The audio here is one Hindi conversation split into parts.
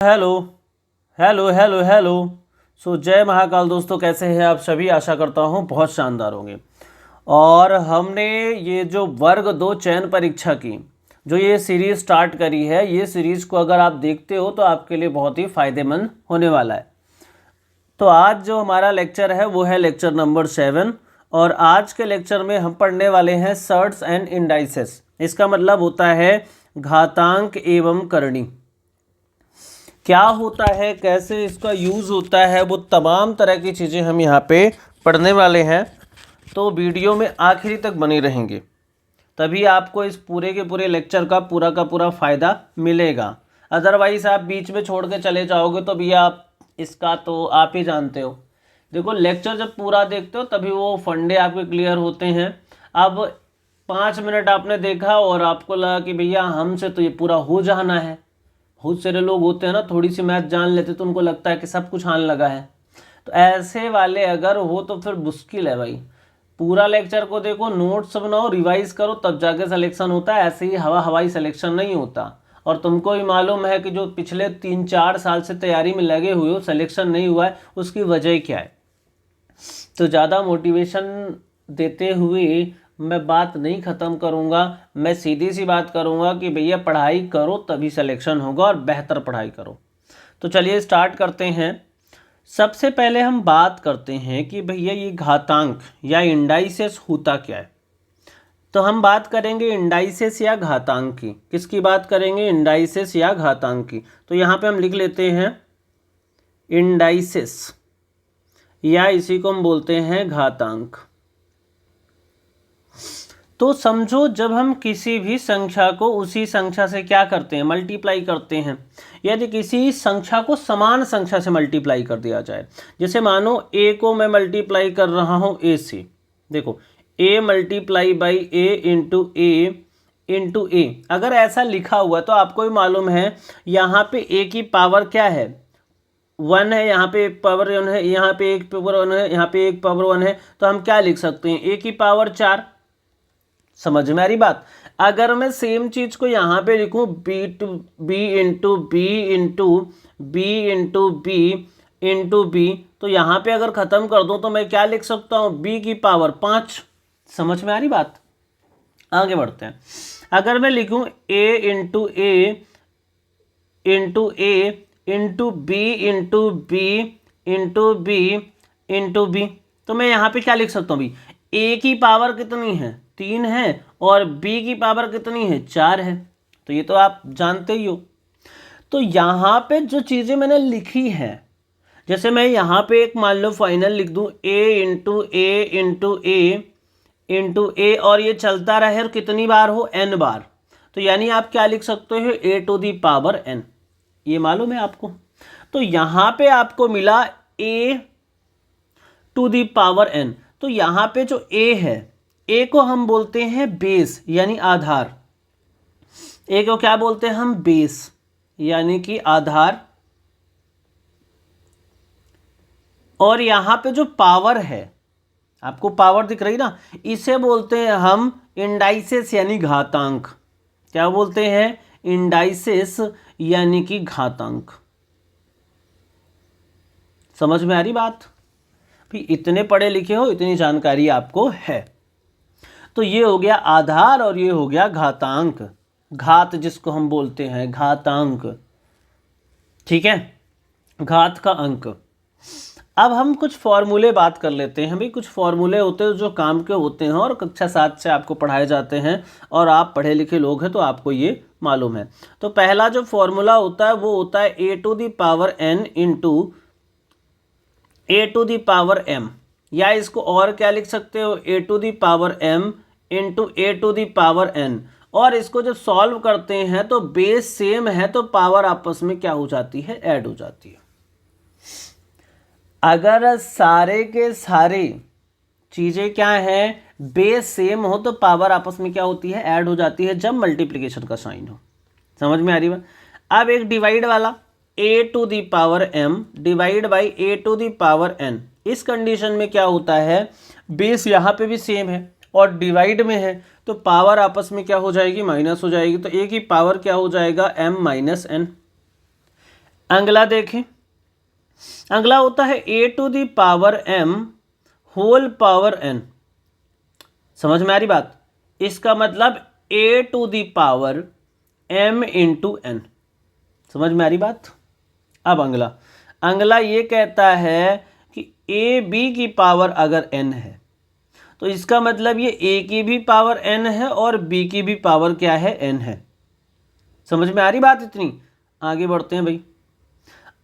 Hello hello hello hello. जय महाकाल दोस्तों, कैसे हैं आप सभी। आशा करता हूँ बहुत शानदार होंगे। और हमने ये जो वर्ग 2 चयन परीक्षा की जो ये सीरीज़ स्टार्ट करी है, ये सीरीज़ को अगर आप देखते हो तो आपके लिए बहुत ही फ़ायदेमंद होने वाला है। तो आज जो हमारा लेक्चर है वो है लेक्चर नंबर 7। और आज के लेक्चर में हम पढ़ने वाले हैं सर्ट्स एंड इंडाइसेस। इसका मतलब होता है घातांक एवं करणी। क्या होता है, कैसे इसका यूज़ होता है, वो तमाम तरह की चीज़ें हम यहाँ पे पढ़ने वाले हैं। तो वीडियो में आखिरी तक बने रहेंगे, तभी आपको इस पूरे के पूरे लेक्चर का पूरा फ़ायदा मिलेगा। अदरवाइज़ आप बीच में छोड़ के चले जाओगे तो भैया आप इसका तो आप ही जानते हो। देखो, लेक्चर जब पूरा देखते हो तभी वो फंडे आपके क्लियर होते हैं। अब 5 मिनट आपने देखा और आपको लगा कि भैया हमसे तो ये पूरा हो जाना है। बहुत सारे लोग होते हैं ना, थोड़ी सी मैथ जान लेते तो उनको लगता है कि सब कुछ आने लगा है। तो ऐसे वाले अगर हो तो फिर मुश्किल है भाई। पूरा लेक्चर को देखो, नोट्स बनाओ, रिवाइज करो, तब जाके सिलेक्शन होता है। ऐसे ही हवाई सिलेक्शन नहीं होता। और तुमको ही मालूम है कि जो पिछले 3-4 साल से तैयारी में लगे हुए हो, सिलेक्शन नहीं हुआ है, उसकी वजह क्या है। तो ज़्यादा मोटिवेशन देते हुए मैं बात नहीं ख़त्म करूँगा। मैं सीधी सी बात करूँगा कि भैया पढ़ाई करो तभी सिलेक्शन होगा, और बेहतर पढ़ाई करो। तो चलिए स्टार्ट करते हैं। सबसे पहले हम बात करते हैं कि भैया ये घातांक या इंडाइसेस होता क्या है। तो हम बात करेंगे इंडाइसेस या घातांक की। किसकी बात करेंगे, इंडाइसेस या घातांक की। तो यहाँ पे हम लिख लेते हैं इंडाइसेस, या इसी को हम बोलते हैं घातांक। तो समझो, जब हम किसी भी संख्या को उसी संख्या से क्या करते हैं, मल्टीप्लाई करते हैं। यदि किसी संख्या को समान संख्या से मल्टीप्लाई कर दिया जाए, जैसे मानो a को मैं मल्टीप्लाई कर रहा हूँ a से। देखो, a multiply by a into a। अगर ऐसा लिखा हुआ तो आपको भी मालूम है यहाँ पे a की पावर क्या है, 1 है। यहाँ पे एक पावर 1 है, यहाँ पे एक पावर 1 है, यहाँ पे एक पावर 1 है। तो हम क्या लिख सकते हैं, a की पावर 4। समझ में आ रही बात। अगर मैं सेम चीज को यहाँ पे लिखूं b into B into B into B into B, तो यहाँ पे अगर खत्म कर दूं तो मैं क्या लिख सकता हूँ, b की पावर 5। समझ में आ रही बात। आगे बढ़ते हैं। अगर मैं लिखूं a into A into A into B into B into B into B, तो मैं यहाँ पे क्या लिख सकता हूँ, a की पावर कितनी है, 3 है, और b की पावर कितनी है, 4 है। तो ये तो आप जानते ही हो। तो यहाँ पे जो चीज़ें मैंने लिखी हैं, जैसे मैं यहाँ पे एक मान लो फाइनल लिख दूँ a into A into A into a, और ये चलता रहे और कितनी बार हो, n बार। तो यानी आप क्या लिख सकते हो, a to the power n। ये मालूम है आपको। तो यहाँ पे आपको मिला a to the power n। तो यहाँ पे जो a है, a को हम बोलते हैं बेस यानी आधार। a को क्या बोलते हैं हम, बेस यानी कि आधार। और यहाँ पे जो पावर है, आपको पावर दिख रही ना, इसे बोलते हैं हम इंडाइसेस यानी घातांक। क्या बोलते हैं, इंडाइसेस यानी कि घातांक। समझ में आ रही बात। भी इतने पढ़े लिखे हो, इतनी जानकारी आपको है। तो ये हो गया आधार और ये हो गया घातांक, घात जिसको हम बोलते हैं घातांक। ठीक है, घात का अंक। अब हम कुछ फॉर्मूले बात कर लेते हैं। भाई कुछ फॉर्मूले होते हैं जो काम के होते हैं और कक्षा 7 से आपको पढ़ाए जाते हैं, और आप पढ़े लिखे लोग हैं तो आपको ये मालूम है। तो पहला जो फॉर्मूला होता है वो होता है a to the power n into a to the power m, या इसको और क्या लिख सकते हो, a to the power m into a to the power n। और इसको जब सॉल्व करते हैं तो बेस सेम है तो पावर आपस में क्या हो जाती है, ऐड हो जाती है। अगर सारे के सारे चीज़ें क्या हैं, बेस सेम हो तो पावर आपस में क्या होती है, ऐड हो जाती है, जब मल्टीप्लिकेशन का साइन हो। समझ में आ रही बात। अब एक डिवाइड वाला, a to the power m divide by a to the power n। इस कंडीशन में क्या होता है, बेस यहाँ पे भी सेम है और डिवाइड में है, तो पावर आपस में क्या हो जाएगी, माइनस हो जाएगी। तो a की पावर क्या हो जाएगा, m माइनस n। अगला देखें, अगला होता है a to the power m whole power n। समझ में आ रही बात? इसका मतलब a to the power m into n। समझ में आ रही बात? अब अगला ये कहता है कि a b की पावर अगर n है तो इसका मतलब ये a की भी पावर n है और b की भी पावर क्या है, n है। समझ में आ रही बात इतनी? आगे बढ़ते हैं भाई।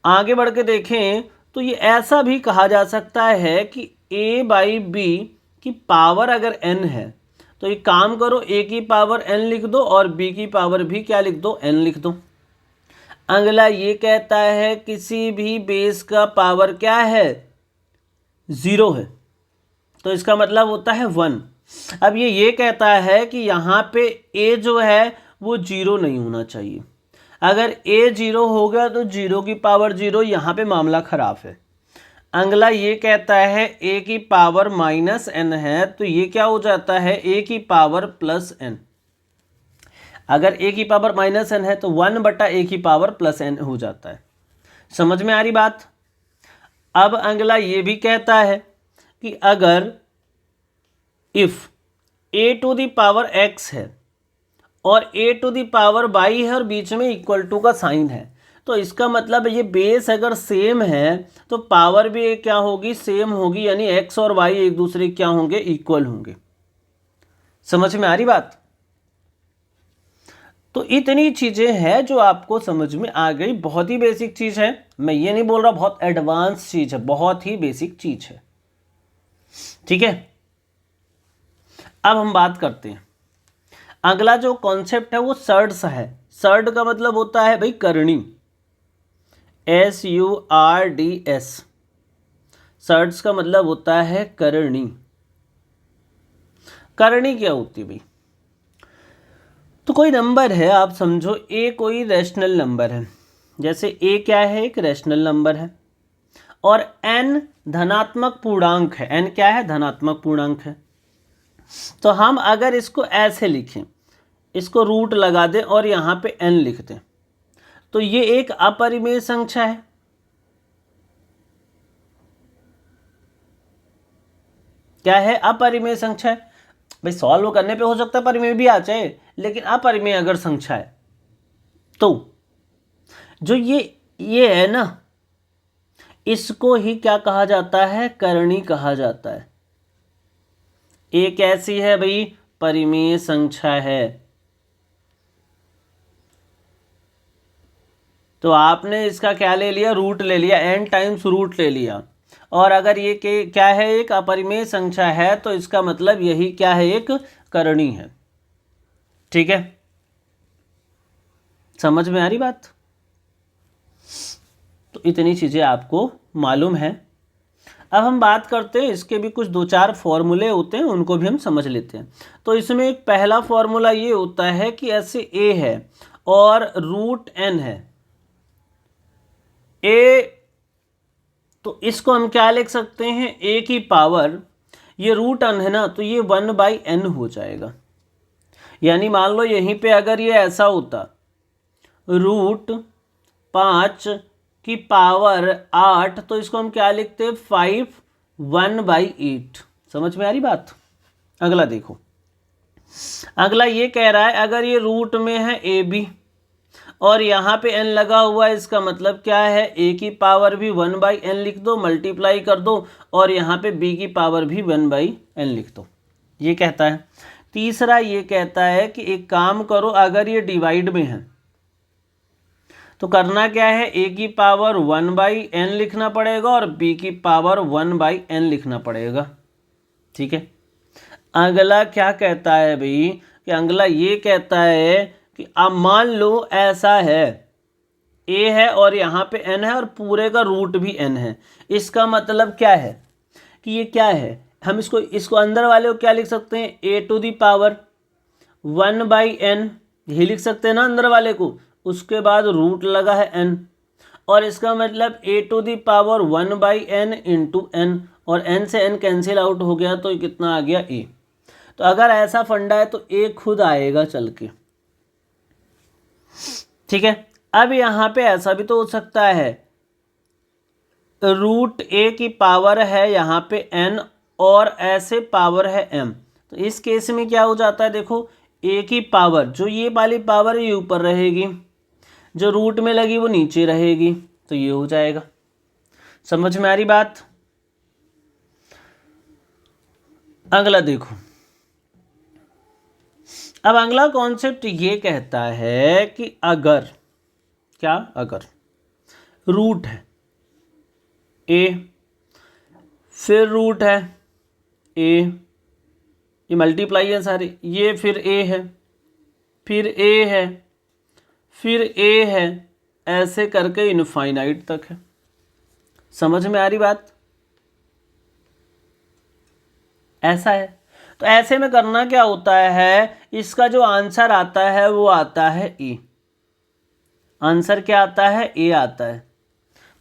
आगे बढ़ के देखें तो ये ऐसा भी कहा जा सकता है कि a बाई बी की पावर अगर n है तो एक काम करो, a की पावर n लिख दो और b की पावर भी क्या लिख दो, n लिख दो। अगला ये कहता है किसी भी बेस का पावर क्या है, 0 है, तो इसका मतलब होता है 1। अब ये कहता है कि यहाँ पे a जो है वो 0 नहीं होना चाहिए। अगर a 0 हो गया तो 0 की पावर 0, यहाँ पे मामला खराब है। अगला ये कहता है a की पावर माइनस n है तो ये क्या हो जाता है, a की पावर प्लस n। अगर a की पावर माइनस n है तो 1 बटा a की पावर प्लस n हो जाता है। समझ में आ रही बात? अब अगला ये भी कहता है कि अगर if a to the power x है और a to the power y है और बीच में इक्वल टू का साइन है तो इसका मतलब ये बेस अगर सेम है तो पावर भी क्या होगी, सेम होगी, यानी x और y एक दूसरे क्या होंगे, इक्वल होंगे। समझ में आ रही बात? तो इतनी चीजें हैं जो आपको समझ में आ गई। बहुत ही बेसिक चीज है, मैं ये नहीं बोल रहा बहुत एडवांस चीज है, बहुत ही बेसिक चीज है। ठीक है, अब हम बात करते हैं। अगला जो कॉन्सेप्ट है वो सर्ड्स है। सर्ड का मतलब होता है भाई करनी, SURDS। सर्ड्स का मतलब होता है करनी। करनी क्या होती है भाई? तो कोई नंबर है, आप समझो a कोई रैशनल नंबर है, जैसे a क्या है, एक रैशनल नंबर है और n धनात्मक पूर्णांक है। n क्या है, धनात्मक पूर्णांक है। तो हम अगर इसको ऐसे लिखें, इसको रूट लगा दें और यहाँ पे n लिख दें तो ये एक अपरिमेय संख्या है। क्या है, अपरिमेय संख्या है। भाई सॉल्व करने पे हो सकता है परिमेय भी आ जाए, लेकिन अपरिमेय अगर संख्या है तो जो ये है ना, इसको ही क्या कहा जाता है, करणी कहा जाता है। एक ऐसी है भाई परिमेय संख्या है। तो आपने इसका क्या ले लिया, रूट ले लिया, n टाइम्स रूट ले लिया। और अगर ये क्या है, एक अपरिमेय संख्या है तो इसका मतलब यही क्या है, एक करणी है। ठीक है, समझ में आ रही बात? तो इतनी चीजें आपको मालूम है। अब हम बात करते हैं, इसके भी कुछ 2-4 फॉर्मूले होते हैं, उनको भी हम समझ लेते हैं। तो इसमें एक पहला फॉर्मूला ये होता है कि ऐसे a है और रूट n है a, तो इसको हम क्या लिख सकते हैं, a की पावर, ये रूट n है ना, तो ये 1/n हो जाएगा। यानी मान लो यहीं पे अगर ये ऐसा होता, रूट 5 की पावर 8, तो इसको हम क्या लिखते, 5 1/8। समझ में आ रही बात? अगला देखो, अगला ये कह रहा है अगर ये रूट में है AB और यहाँ पे n लगा हुआ है, इसका मतलब क्या है, a की पावर भी 1/n लिख दो, मल्टीप्लाई कर दो और यहाँ पे b की पावर भी 1/n लिख दो। ये कहता है। तीसरा ये कहता है कि एक काम करो, अगर ये डिवाइड में है तो करना क्या है, a की पावर 1/n लिखना पड़ेगा और b की पावर 1/n लिखना पड़ेगा। ठीक है, अगला क्या कहता है भाई, कि अगला ये कहता है कि अब मान लो ऐसा है, a है और यहाँ पे n है और पूरे का रूट भी n है। इसका मतलब क्या है कि ये क्या है, हम इसको अंदर वाले को क्या लिख सकते हैं, a to the power 1/n, यही लिख सकते हैं ना अंदर वाले को। उसके बाद रूट लगा है n और इसका मतलब a to the power 1/n into n, और n से n कैंसिल आउट हो गया तो कितना आ गया, a। तो अगर ऐसा फंडा है तो a खुद आएगा चल के। ठीक है, अब यहाँ पे ऐसा भी तो हो सकता है, रूट ए की पावर है यहाँ पे n और ऐसे पावर है m। तो इस केस में क्या हो जाता है, देखो a की पावर, जो ये वाली पावर ये ऊपर रहेगी, जो रूट में लगी वो नीचे रहेगी, तो ये हो जाएगा। समझ में आ रही बात? अगला देखो, अब अगला कॉन्सेप्ट ये कहता है कि अगर, क्या, अगर रूट है a, फिर रूट है a, ये मल्टीप्लाई है सारे, ये फिर a है, फिर a है, फिर a है, ऐसे करके इनफाइनाइट तक है। समझ में आ रही बात? ऐसा है। तो ऐसे में करना क्या होता है, इसका जो आंसर आता है वो आता है ए। आंसर क्या आता है, ए आता है।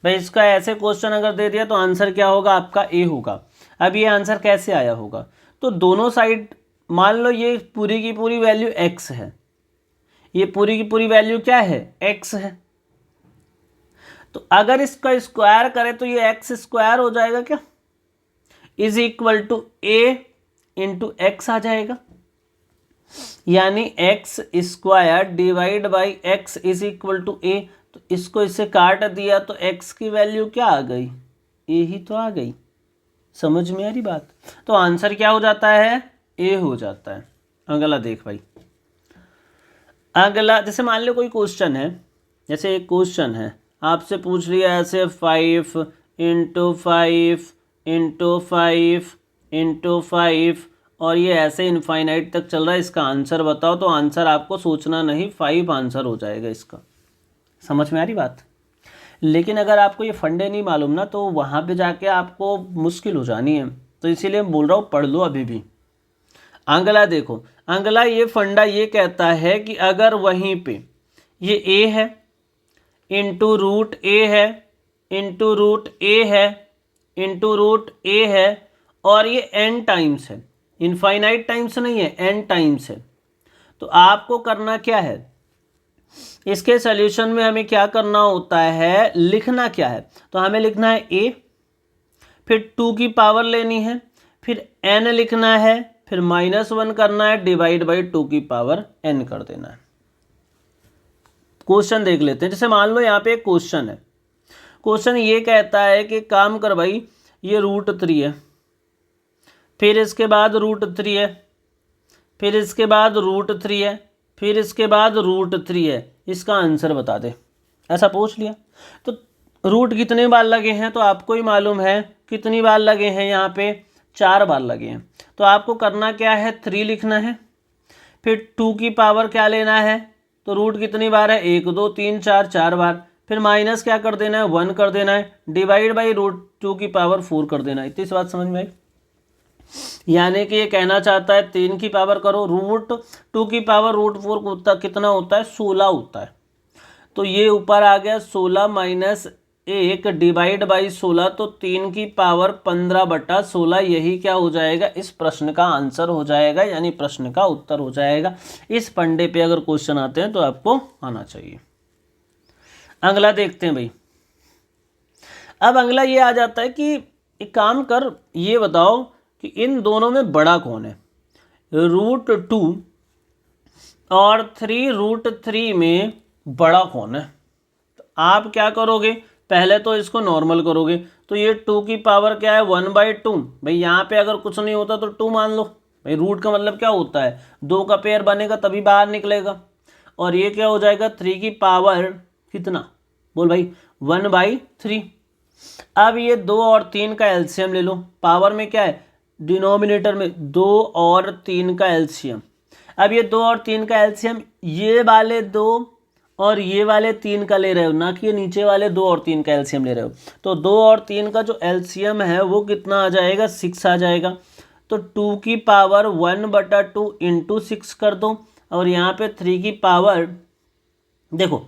भाई इसका ऐसे क्वेश्चन अगर दे दिया तो आंसर क्या होगा आपका, ए होगा। अब ये आंसर कैसे आया होगा, तो दोनों साइड मान लो ये पूरी की पूरी वैल्यू x है, ये पूरी की पूरी वैल्यू क्या है, x है। तो अगर इसका स्क्वायर करें तो ये x स्क्वायर हो जाएगा क्या, is equal to a into x आ जाएगा, यानी x square divide by x is equal to a. तो इसको इससे काट दिया तो x की वैल्यू क्या आ गई, ए ही तो आ गई। समझ में आ रही बात? तो आंसर क्या हो जाता है, ए हो जाता है। अगला देख भाई, अगला जैसे मान लो कोई क्वेश्चन है, जैसे एक क्वेश्चन है आपसे पूछ लिया ऐसे 5 इंटू 5 इंटू 5 इंटू 5 और ये ऐसे इनफाइनाइट तक चल रहा है, इसका आंसर बताओ। तो आंसर आपको सोचना नहीं, 5 आंसर हो जाएगा इसका। समझ में आ रही बात? लेकिन अगर आपको ये फंडे नहीं मालूम ना तो वहाँ पे जाके आपको मुश्किल हो जानी है, तो इसीलिए मैं बोल रहा हूँ पढ़ लो अभी भी। अगला देखो, अगला ये फंडा ये कहता है कि अगर वहीं पे ये a है इंटू रूट ए है इंटू रूट ए है इंटू रूट ए है और ये n टाइम्स है, इनफाइनाइट टाइम्स नहीं है, n टाइम्स है, तो आपको करना क्या है, इसके सॉल्यूशन में हमें क्या करना होता है, लिखना क्या है, तो हमें लिखना है a, फिर 2 की पावर लेनी है, फिर n लिखना है, फिर -1 करना है, डिवाइड बाई 2 की पावर n कर देना है। क्वेश्चन देख लेते हैं। जैसे मान लो यहाँ पे एक क्वेश्चन है, क्वेश्चन ये कहता है कि काम कर भाई, ये √3 है, फिर इसके बाद √3 है, फिर इसके बाद √3 है, फिर इसके बाद √3 है, इसका आंसर बता दे। ऐसा पूछ लिया तो रूट कितने बार लगे हैं, तो आपको ही मालूम है कितनी बार लगे हैं, यहाँ पे 4 बार लगे हैं। तो आपको करना क्या है, 3 लिखना है, फिर 2 की पावर क्या लेना है, तो रूट कितनी बार है, 1 2 3 4, 4 बार, फिर माइनस क्या कर देना है, 1 कर देना है, डिवाइड बाई √2 की पावर 4 कर देना है। इतनी सी बात समझ में आई? यानी कि ये कहना चाहता है 3 की पावर करो, √2 की पावर √4 कितना होता है, 16 होता है। तो ये ऊपर आ गया 16 माइनस 1 डिवाइड बाई 16, तो 3 की पावर 15/16, यही क्या हो जाएगा, इस प्रश्न का आंसर हो जाएगा, यानी प्रश्न का उत्तर हो जाएगा। इस फंडे पे अगर क्वेश्चन आते हैं तो आपको आना चाहिए। अगला देखते हैं भाई। अब अगला ये आ जाता है कि एक काम कर, ये बताओ कि इन दोनों में बड़ा कौन है, √2 और 3√3 में बड़ा कौन है। तो आप क्या करोगे, पहले तो इसको नॉर्मल करोगे, तो ये 2 की पावर क्या है, 1/2। भाई यहाँ पे अगर कुछ नहीं होता तो 2 मान लो, भाई रूट का मतलब क्या होता है, 2 का पेयर बनेगा तभी बाहर निकलेगा। और ये क्या हो जाएगा, 3 की पावर कितना, बोल भाई, 1/3। अब ये 2 और 3 का एलसीएम ले लो, पावर में क्या है, डिनोमिनेटर में 2 और 3 का एलसीएम। अब ये 2 और 3 का एलसीएम ये वाले 2 और ये वाले 3 का ले रहे हो, ना कि ये नीचे वाले 2 और 3 का एलसीएम ले रहे हो। तो 2 और 3 का जो एलसीएम है वो कितना आ जाएगा, 6 आ जाएगा। तो 2 की पावर 1/2 इंटू 6 कर दो, और यहाँ पे 3 की पावर देखो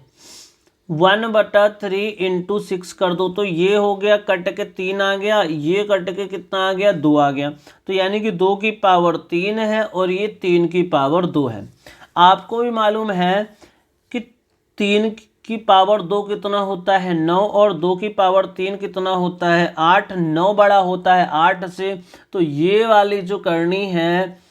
1/3 इंटू 6 कर दो, तो ये हो गया कट के 3 आ गया, ये कट के कितना आ गया, 2 आ गया। तो यानी कि 2 की पावर 3 है और ये 3 की पावर 2 है। आपको भी मालूम है कि 3 की पावर 2 कितना होता है 9, और 2 की पावर 3 कितना होता है 8। 9 बड़ा होता है 8 से, तो ये वाली जो करनी है